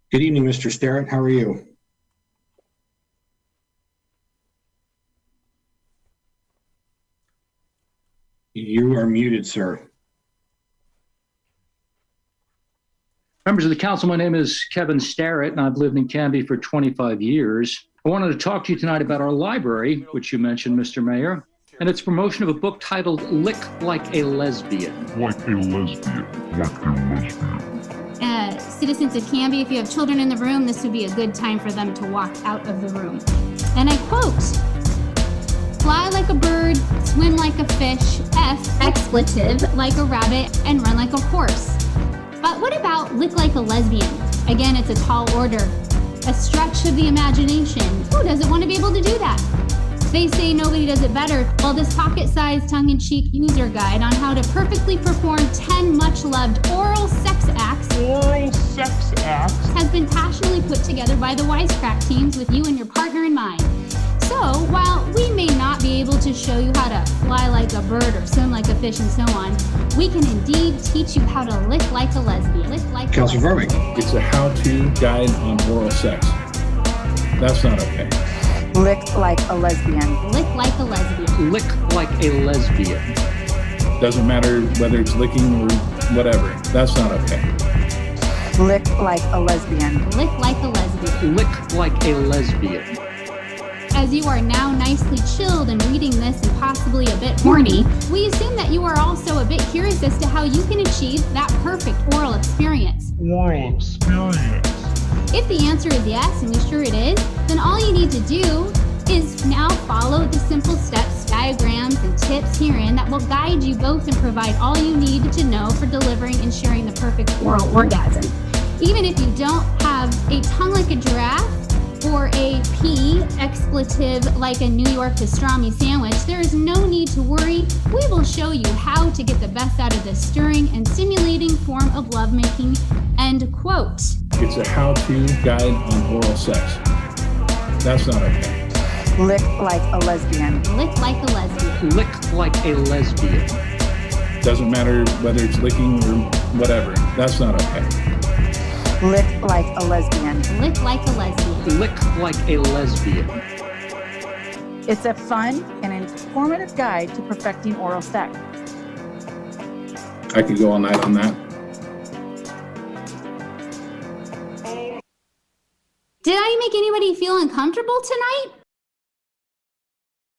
Good evening, Mr. Starrett. How are you? You are muted, sir. Members of the council, my name is Kevin Starrett, and I've lived in Canby for 25 years. I wanted to talk to you tonight about our library, which you mentioned, Mr. Mayor, and its promotion of a book titled Lick Like a Lesbian. Like a lesbian. Like a lesbian. Citizens of Canby, if you have children in the room, this would be a good time for them to walk out of the room. And I quote, "Fly like a bird, swim like a fish, expletive like a rabbit, and run like a horse." But what about lick like a lesbian? Again, it's a tall order, a stretch of the imagination. Who doesn't want to be able to do that? They say nobody does it better. Well, this pocket-sized, tongue-in-cheek user guide on how to perfectly perform 10 much-loved oral sex acts has been passionately put together by the Wisecrack teams with you and your partner in mind. So, while we may not be able to show you how to fly like a bird or swim like a fish and so on, we can indeed teach you how to lick like a lesbian. Lick like Councilor Varwig. It's a how-to guide on oral sex. That's not okay. Lick like a lesbian. Lick like a lesbian. Lick like a lesbian. Doesn't matter whether it's licking or whatever. That's not okay. Lick like a lesbian. Lick like a lesbian. Lick like a lesbian. As you are now nicely chilled and reading this and possibly a bit horny, we assume that you are also a bit curious as to how you can achieve that perfect oral experience. Oral experience. If the answer is yes, and we're sure it is, then all you need to do is now follow the simple steps, diagrams, and tips herein that will guide you both and provide all you need to know for delivering and sharing the perfect oral orgasm. Even if you don't have a tongue like a giraffe or a P expletive like a New York pastrami sandwich, there is no need to worry. We will show you how to get the best out of this stirring and stimulating form of lovemaking. End quote. It's a how-to guide on oral sex. That's not okay. Lick like a lesbian. Lick like a lesbian. Lick like a lesbian. Doesn't matter whether it's licking or whatever. That's not okay. Lick like a lesbian. Lick like a lesbian. Lick like a lesbian. It's a fun and informative guide to perfecting oral sex. I could go all night on that. Did I make anybody feel uncomfortable tonight?